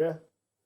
Yeah.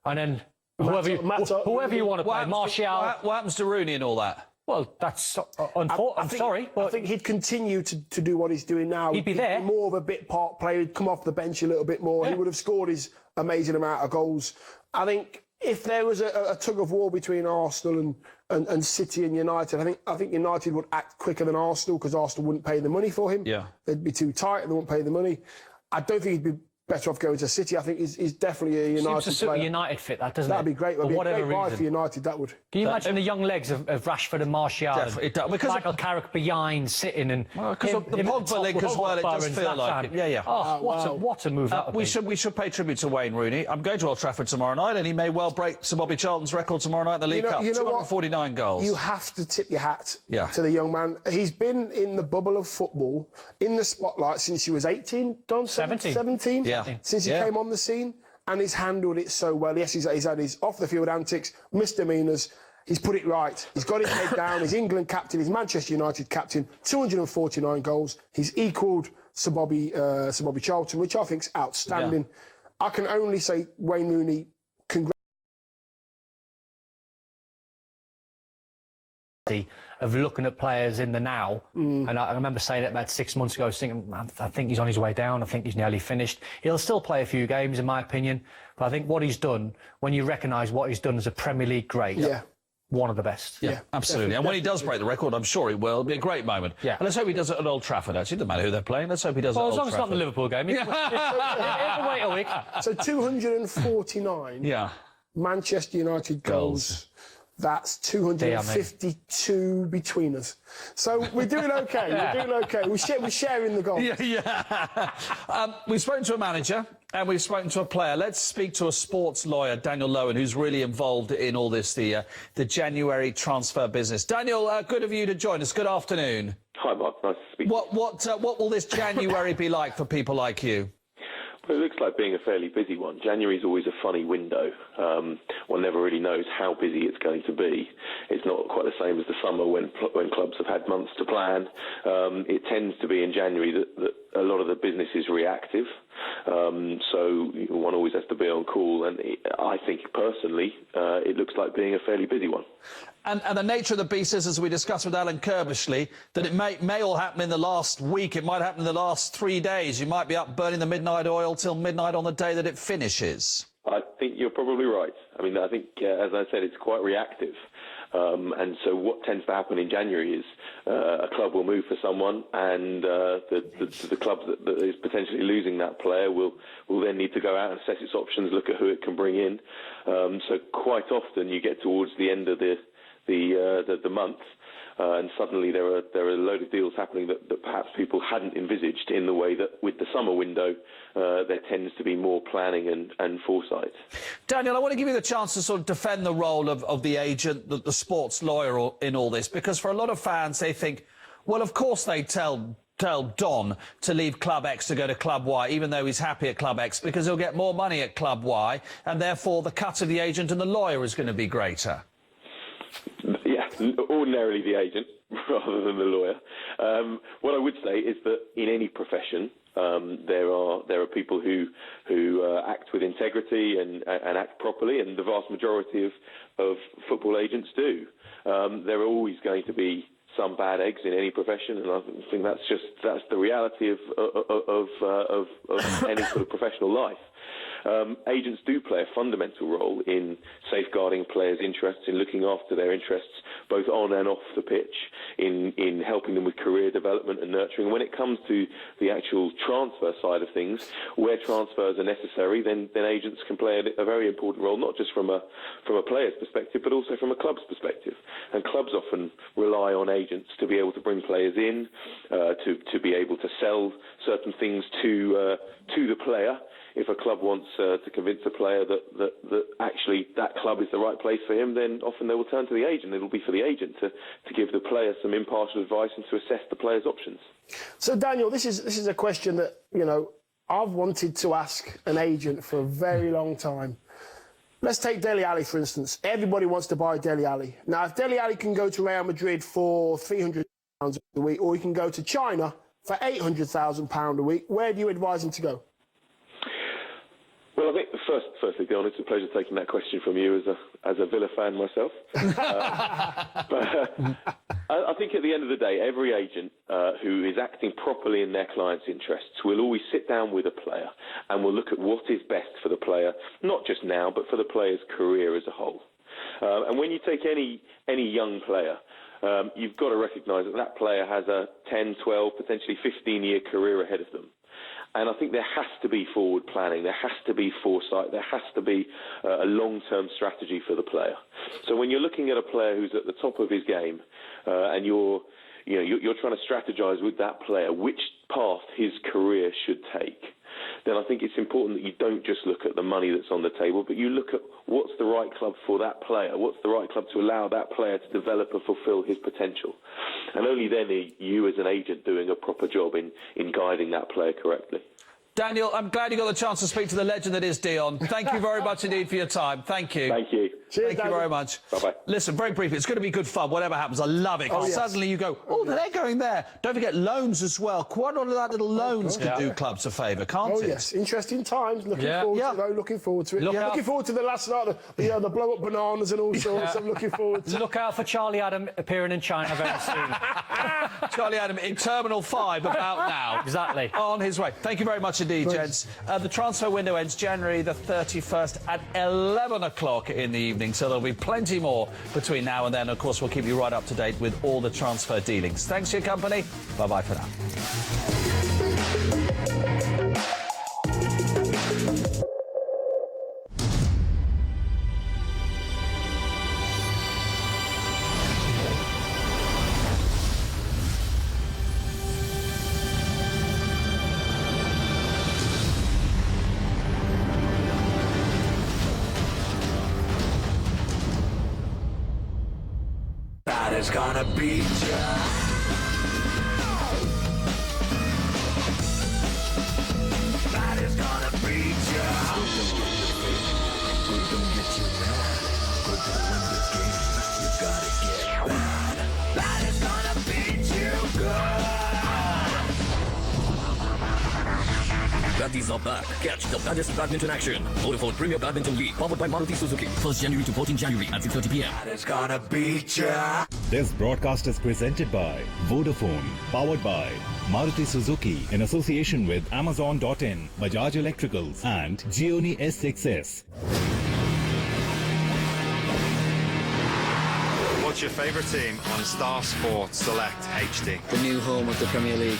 And then whoever you want to play, Martial. What happens to Rooney and all that? Well, that's I'm sorry, but I think he'd continue to do what he's doing now. He'd be there. More of a bit part player. He'd come off the bench a little bit more. Yeah. He would have scored his amazing amount of goals. I think if there was a tug of war between Arsenal and City and United, I think United would act quicker than Arsenal because Arsenal wouldn't pay the money for him. Yeah. They'd be too tight and they wouldn't pay the money. I don't think he'd be better off going to City. I think he's definitely a United Seems to suit player. A United fit, that doesn't That'd it? be great. That'd be a great buy for United, that would. Can you imagine the young legs of Rashford and Martial? Because Michael Carrick behind, sitting and... Because the Pogba link as well, it does feel like it. Yeah. Oh, what a move that would be. We should pay tribute to Wayne Rooney. I'm going to Old Trafford tomorrow night, and he may well break Sir Bobby Charlton's record tomorrow night in the League Cup. 249 goals. You have to tip your hat to the young man. He's been in the bubble of football, in the spotlight since he was 18, Don? 17? Yeah. Since he came on the scene, and he's handled it so well. Yes, he's had his off-the-field antics, misdemeanours. He's put it right. He's got his head down. He's England captain. He's Manchester United captain. 249 goals. He's equalled Sir Bobby Charlton, which I think's outstanding. Yeah. I can only say Wayne Rooney, of looking at players in the now, and I remember saying it about 6 months ago, thinking, man, I think he's on his way down, I think he's nearly finished. He'll still play a few games, in my opinion, but I think what he's done, when you recognise what he's done as a Premier League great, one of the best. Yeah, absolutely. And when he does break the record, I'm sure he will. It'll be a great moment. Yeah. And let's hope he does it at Old Trafford, actually. It doesn't matter who they're playing. Let's hope he does it at Old Trafford. As long as it's not the Liverpool game. He'll wait a week. So 249 Manchester United goals. That's 252 between us. So we're doing OK. We're doing OK. We're sharing the goals. We've spoken to a manager and we've spoken to a player. Let's speak to a sports lawyer, Daniel Lowen, who's really involved in all this, the January transfer business. Daniel, good of you to join us. Good afternoon. Hi, Mark. Nice to speak. What will this January be like for people like you? Well, it looks like being a fairly busy one. January is always a funny window. One never really knows how busy it's going to be. It's not quite the same as the summer when clubs have had months to plan. It tends to be in January that a lot of the business is reactive. So one always has to be on call. And I think personally, it looks like being a fairly busy one. And the nature of the beast is, as we discussed with Alan Kirbishley, that it may all happen in the last week. It might happen in the last 3 days. You might be up burning the midnight oil till midnight on the day that it finishes. I think you're probably right. I mean, I think, as I said, it's quite reactive. And so what tends to happen in January is a club will move for someone, and the club that is potentially losing that player will then need to go out and assess its options, look at who it can bring in. So quite often you get towards the end of the month, and suddenly there are a load of deals happening that perhaps people hadn't envisaged, in the way that with the summer window there tends to be more planning and foresight. Daniel, I want to give you the chance to sort of defend the role of the agent, the sports lawyer in all this, because for a lot of fans they think, well, of course they tell Don to leave Club X to go to Club Y, even though he's happy at Club X, because he'll get more money at Club Y, and therefore the cut of the agent and the lawyer is going to be greater. Yeah, ordinarily the agent rather than the lawyer. What I would say is that in any profession, there are people who act with integrity and act properly, and the vast majority of football agents do. There are always going to be some bad eggs in any profession, and I think that's the reality of any sort of professional life. Agents do play a fundamental role in safeguarding players' interests, in looking after their interests both on and off the pitch, in helping them with career development and nurturing. When it comes to the actual transfer side of things, where transfers are necessary, then agents can play a very important role, not just from a player's perspective, but also from a club's perspective. And clubs often rely on agents to be able to bring players in, to be able to sell certain things to the player. If a club wants to convince a player that actually that club is the right place for him, then often they will turn to the agent. It'll be for the agent to give the player some impartial advice and to assess the player's options. So, Daniel, this is a question that, I've wanted to ask an agent for a very long time. Let's take Dele Alli, for instance. Everybody wants to buy Dele Alli. Now, if Dele Alli can go to Real Madrid for £300 a week, or he can go to China for £800,000 a week, where do you advise him to go? Well, I think firstly, Dion, it's a pleasure taking that question from you as a Villa fan myself. I think at the end of the day, every agent who is acting properly in their client's interests will always sit down with a player and will look at what is best for the player, not just now, but for the player's career as a whole. And when you take any young player, you've got to recognise that that player has a 10, 12, potentially 15-year career ahead of them. And I think there has to be forward planning, there has to be foresight, there has to be a long-term strategy for the player. So when you're looking at a player who's at the top of his game, and you're trying to strategise with that player which path his career should take, then I think it's important that you don't just look at the money that's on the table, but you look at what's the right club for that player, what's the right club to allow that player to develop and fulfil his potential. And only then are you as an agent doing a proper job in guiding that player correctly. Daniel, I'm glad you got the chance to speak to the legend that is Dion. Thank you very much indeed for your time. Thank you. Thank you. Cheers, Thank you very much. Bye-bye. Listen, very briefly, it's going to be good fun, whatever happens. I love it. Oh, yes. Suddenly you go, they're going there. Don't forget loans as well. Quite a lot of that little loans can do clubs a favour, can't it? Yes, interesting times. Looking forward to it. though, Looking forward to it. Looking forward to the last night, the blow-up bananas and all sorts. I'm looking forward to it. Look out for Charlie Adam appearing in China very soon. Charlie Adam in Terminal 5 about now. Exactly. On his way. Thank you very much indeed, gents. The transfer window ends January the 31st at 11 o'clock in the evening, so there'll be plenty more between now and then. Of course, we'll keep you right up to date with all the transfer dealings. Thanks for your company. Bye-bye for now. Is gonna beat ya. That is gonna beat ya. Good don't get you mad. Good to win the game. You gotta get bad. That is gonna beat you good. Baddies are back. Catch the baddest badminton action. Vodafone Premier Badminton League, powered by Maruti Suzuki. 1st January to 14 January at 6:30 p.m. That is gonna beat ya. This broadcast is presented by Vodafone, powered by Maruti Suzuki in association with Amazon.in, Bajaj Electricals and Gioni S6S. What's your favourite team on Star Sports Select HD? The new home of the Premier League.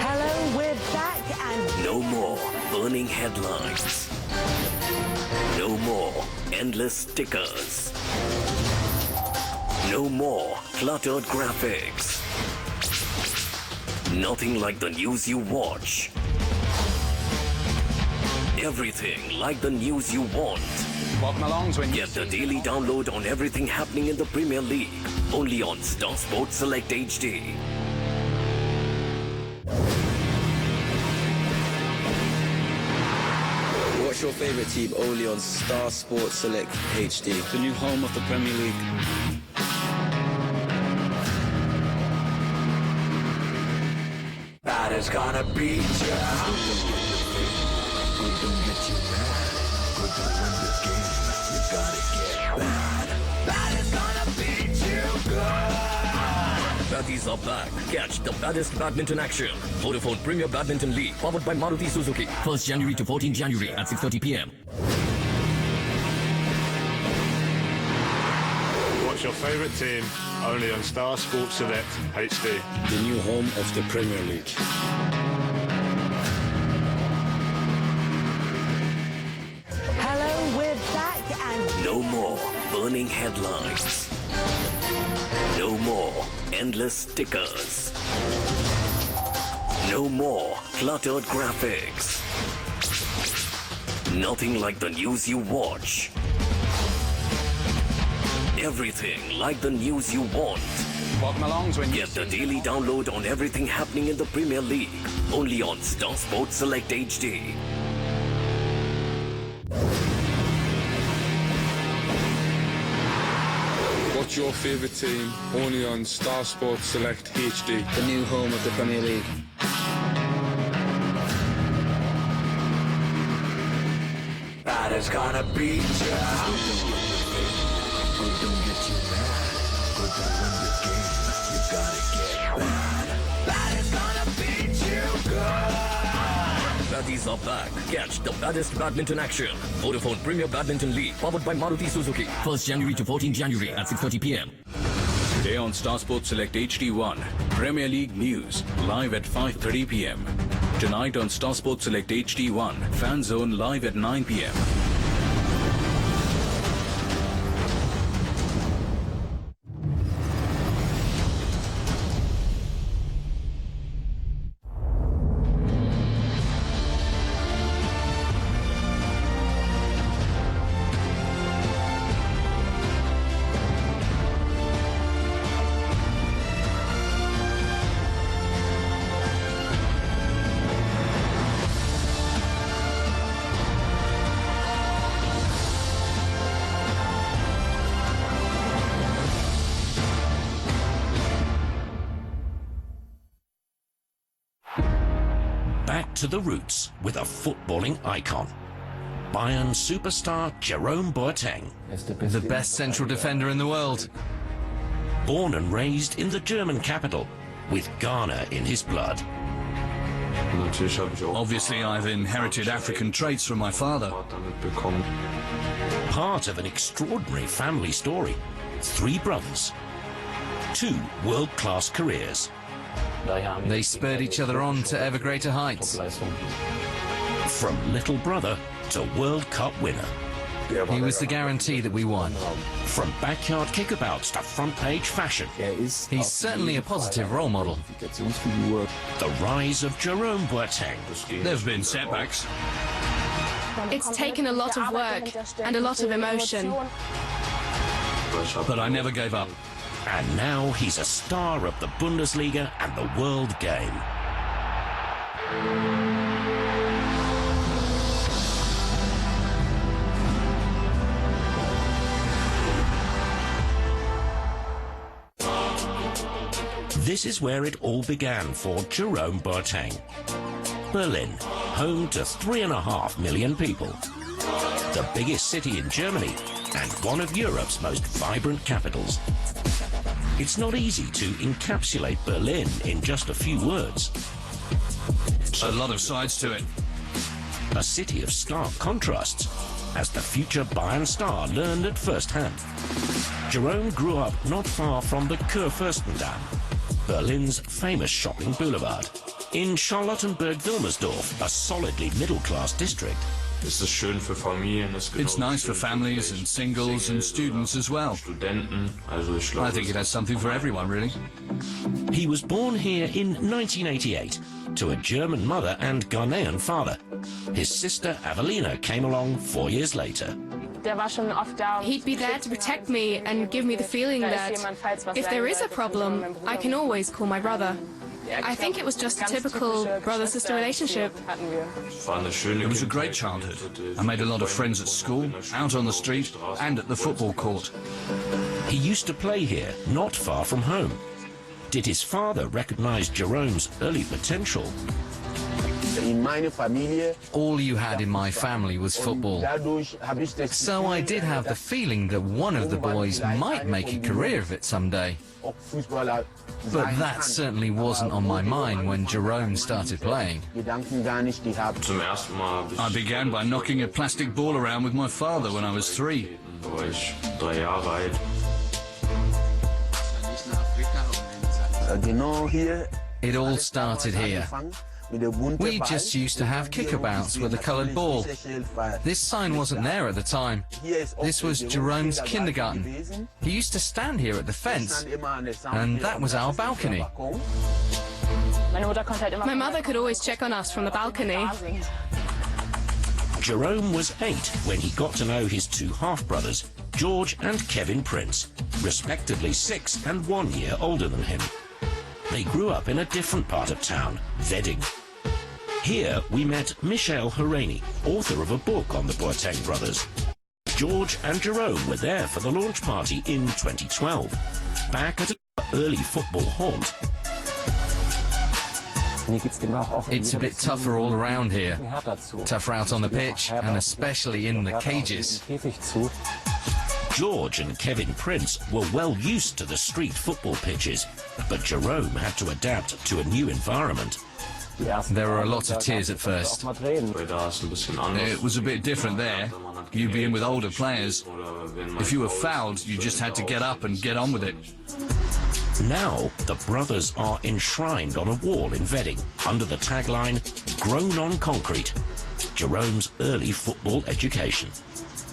Hello, we're back and No more burning headlines. No more endless stickers. No more cluttered graphics. Nothing like the news you watch. Everything like the news you want. Welcome along to Get the daily download on everything happening in the Premier League. Only on Star Sports Select HD. Watch your favourite team only on Star Sports Select HD, the new home of the Premier League. That is gonna beat ya. Good don't get you mad. Good to win the game. You gotta get bad. That is gonna beat you good. Baddies are back. Catch the baddest badminton action. Vodafone Premier Badminton League, powered by Maruti Suzuki. 1st January to 14 January at 6:30 p.m. What's your favourite team only on Star Sports Select HD? The new home of the Premier League. hello, we're back and No more burning headlines. No more endless stickers. No more cluttered graphics. Nothing like the news you watch. Everything like the news you want. Welcome along to Get the daily download on everything happening in the Premier League. Only on Star Sports Select HD. Watch Catch your favourite team only on Star Sports Select HD. The new home of the Premier League. That is gonna beat you. Don't get you mad. Good to win the game. You gotta get bad. That is gonna beat you good. Baddies are back. Catch the baddest badminton action. Vodafone Premier Badminton League, powered by Maruti Suzuki. 1st January to 14 January at 6:30 p.m. Today on Star Sports Select HD1, Premier League News, live at 5:30 p.m. Tonight on Star Sports Select HD1, Fan Zone live at 9 p.m. Back to the roots with a footballing icon. Bayern superstar Jerome Boateng. The best central defender in the world. Born and raised in the German capital, with Ghana in his blood. Obviously, I've inherited African traits from my father. Part of an extraordinary family story. 3 brothers. 2 world-class careers. They spurred each other on to ever greater heights. From little brother to World Cup winner. He was the guarantee that we won. From backyard kickabouts to front-page fashion. He's certainly a positive role model. The rise of Jerome Boateng. There have been setbacks. It's taken a lot of work and a lot of emotion. But I never gave up. And now he's a star of the Bundesliga and the world game. This is where it all began for Jerome Boateng. Berlin, home to 3.5 million people. The biggest city in Germany and one of Europe's most vibrant capitals. It's not easy to encapsulate Berlin in just a few words. A lot of sides to it. A city of stark contrasts, as the future Bayern star learned at first hand. Jerome grew up not far from the Kurfürstendamm, Berlin's famous shopping boulevard, in Charlottenburg-Wilmersdorf, a solidly middle-class district. It's nice for families and singles and students as well. I think it has something for everyone, really. He was born here in 1988 to a German mother and Ghanaian father. His sister Avelina came along 4 years later. He'd be there to protect me and give me the feeling that if there is a problem, I can always call my brother. I think it was just a typical brother-sister relationship. It was a great childhood. I made a lot of friends at school, out on the street, and at the football court. He used to play here, not far from home. Did his father recognize Jerome's early potential? All you had in my family was football. So I did have the feeling that one of the boys might make a career of it someday. But that certainly wasn't on my mind when Jerome started playing. I began by knocking a plastic ball around with my father when I was 3. It all started here. We just used to have kickabouts with a coloured ball. This sign wasn't there at the time. This was Jerome's kindergarten. He used to stand here at the fence, and that was our balcony. My mother could always check on us from the balcony. Jerome was 8 when he got to know his 2 half-brothers, George and Kevin Prince, respectively 6 and 1 year older than him. They grew up in a different part of town, Wedding. Here we met Michel Hourani, author of a book on the Boateng brothers. George and Jerome were there for the launch party in 2012, back at an early football haunt. It's a bit tougher all around here. Tougher out on the pitch, and especially in the cages. George and Kevin Prince were well used to the street football pitches, but Jerome had to adapt to a new environment. There were a lot of tears at first. It was a bit different there. You'd be in with older players. If you were fouled, you just had to get up and get on with it. Now, the brothers are enshrined on a wall in Wedding under the tagline, "Grown on Concrete," Jerome's early football education.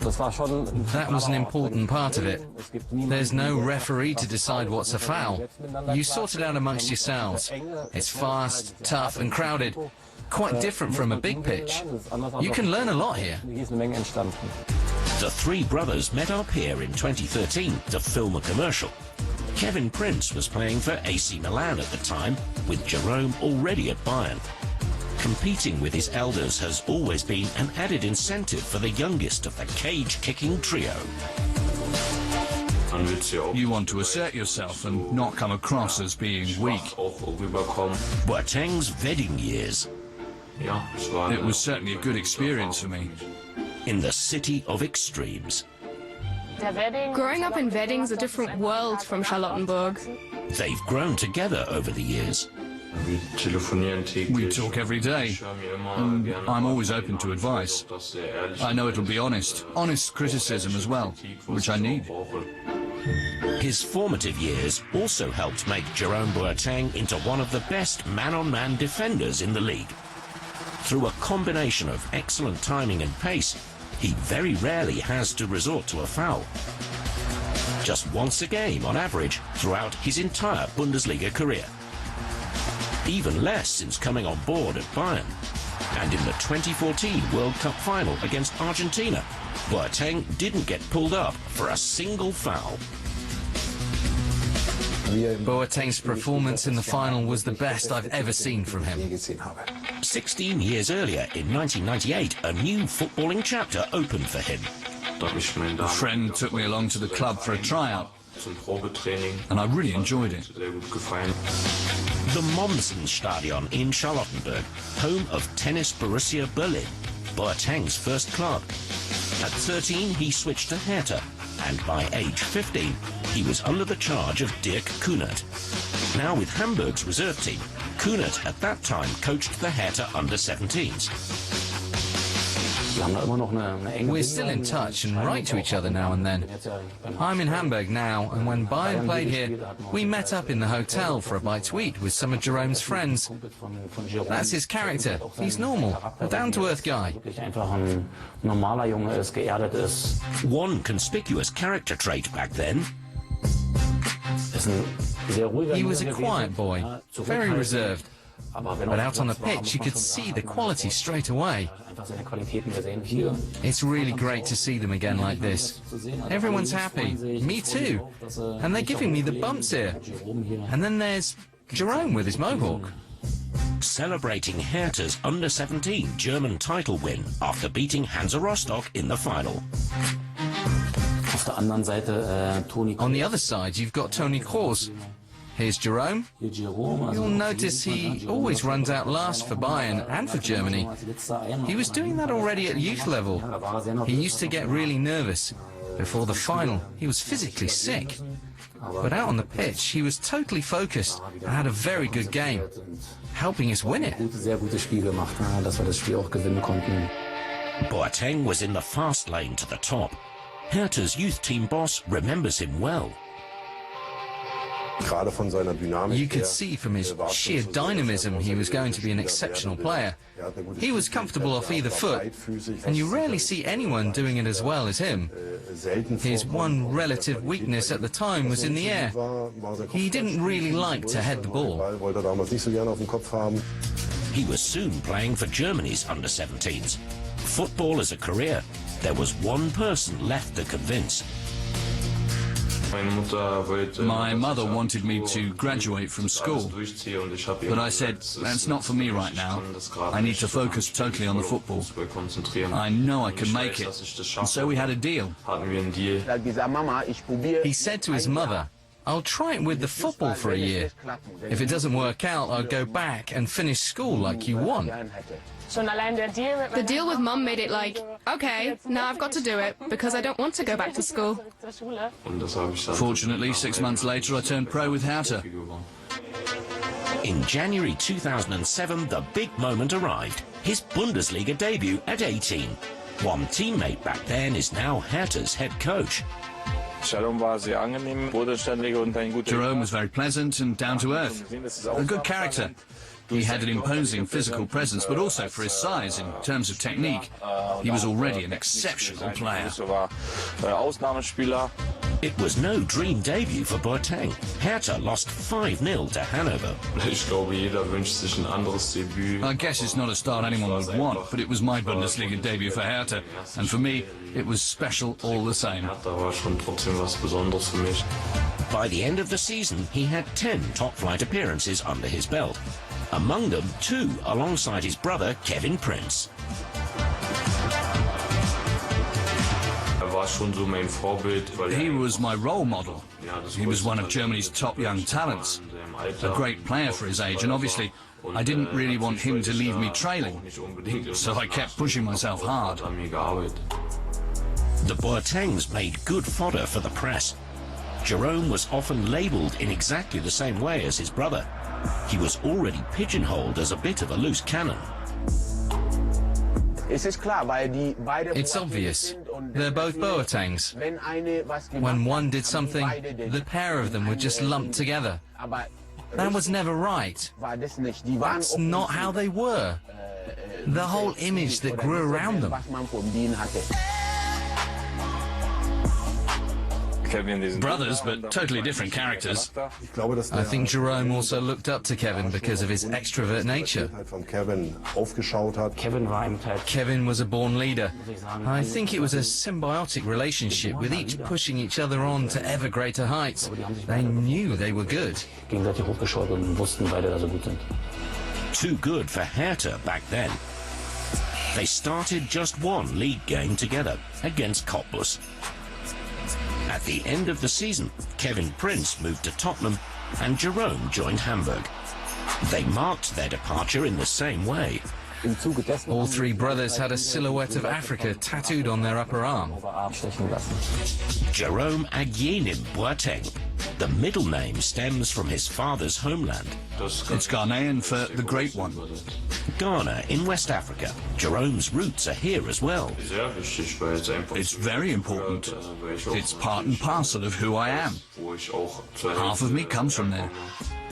That was an important part of it. There's no referee to decide what's a foul. You sort it out amongst yourselves. It's fast, tough and crowded. Quite different from a big pitch. You can learn a lot here. The three brothers met up here in 2013 to film a commercial. Kevin Prince was playing for AC Milan at the time, with Jerome already at Bayern. Competing with his elders has always been an added incentive for the youngest of the cage-kicking trio. You want to assert yourself and not come across as being weak. Boateng's Wedding years. It was certainly a good experience for me. In the city of extremes. Growing up in Wedding's a different world from Charlottenburg. They've grown together over the years. We talk every day, and I'm always open to advice. I know it'll be honest criticism as well, which I need. His formative years also helped make Jerome Boateng into one of the best man-on-man defenders in the league. Through a combination of excellent timing and pace, he very rarely has to resort to a foul. Just once a game on average throughout his entire Bundesliga career. Even less since coming on board at Bayern. And in the 2014 World Cup final against Argentina, Boateng didn't get pulled up for a single foul. Boateng's performance in the final was the best I've ever seen from him. 16 years earlier, in 1998, a new footballing chapter opened for him. A friend took me along to the club for a tryout, and I really enjoyed it. The Mommsen-Stadion in Charlottenburg, home of Tennis Borussia Berlin, Boateng's first club. At 13, he switched to Hertha, and by age 15, he was under the charge of Dirk Kunert. Now with Hamburg's reserve team, Kunert at that time coached the Hertha under-17s. We're still in touch and write to each other now and then. I'm in Hamburg now, and when Bayern played here, we met up in the hotel for a bite to eat with some of Jerome's friends. That's his character. He's normal, a down-to-earth guy. One conspicuous character trait back then. He was a quiet boy, very reserved. But out on the pitch, you could see the quality straight away. It's really great to see them again like this. Everyone's happy, me too. And they're giving me the bumps here. And then there's Jerome with his mohawk. Celebrating Hertha's under-17 German title win after beating Hansa Rostock in the final. On the other side, you've got Toni Kroos. Here's Jerome. You'll notice he always runs out last for Bayern and for Germany. He was doing that already at youth level. He used to get really nervous. Before the final, he was physically sick. But out on the pitch, he was totally focused and had a very good game, helping us win it. Boateng was in the fast lane to the top. Hertha's youth team boss remembers him well. You could see from his sheer dynamism he was going to be an exceptional player. He was comfortable off either foot, and you rarely see anyone doing it as well as him. His one relative weakness at the time was in the air. He didn't really like to head the ball. He was soon playing for Germany's under-17s. Football as a career, there was one person left to convince. My mother wanted me to graduate from school, but I said, that's not for me right now. I need to focus totally on the football. I know I can make it, and so we had a deal. He said to his mother, I'll try it with the football for a year. If it doesn't work out, I'll go back and finish school like you want. The deal with Mum made it like, okay, now I've got to do it, because I don't want to go back to school. Fortunately, 6 months later, I turned pro with Hertha. In January 2007, the big moment arrived. His Bundesliga debut at 18. One teammate back then is now Hertha's head coach. Jerome was very pleasant and down to earth. A good character. He had an imposing physical presence, but also for his size in terms of technique. He was already an exceptional player. It was no dream debut for Boateng. Hertha lost 5-0 to Hanover. I guess it's not a start anyone would want, but it was my Bundesliga debut for Hertha, and for me, it was special all the same. By the end of the season, he had 10 top-flight appearances under his belt. Among them, 2 alongside his brother, Kevin Prince. He was my role model. He was one of Germany's top young talents. A great player for his age, and obviously I didn't really want him to leave me trailing, so I kept pushing myself hard. The Boatengs made good fodder for the press. Jerome was often labelled in exactly the same way as his brother. He was already pigeonholed as a bit of a loose cannon. It's obvious. They're both Boatengs. When one did something, the pair of them were just lumped together. That was never right. That's not how they were. The whole image that grew around them. Brothers, but totally different characters. I think Jerome also looked up to Kevin because of his extrovert nature. Kevin was a born leader. I think it was a symbiotic relationship with each pushing each other on to ever greater heights. They knew they were good. Too good for Hertha back then. They started just one league game together against Cottbus. At the end of the season, Kevin Prince moved to Tottenham and Jerome joined Hamburg. They marked their departure in the same way. All 3 brothers had a silhouette of Africa tattooed on their upper arm. Jerome Agyenim Boateng. The middle name stems from his father's homeland. It's Ghanaian for the Great One. Ghana in West Africa. Jerome's roots are here as well. It's very important. It's part and parcel of who I am. Half of me comes from there.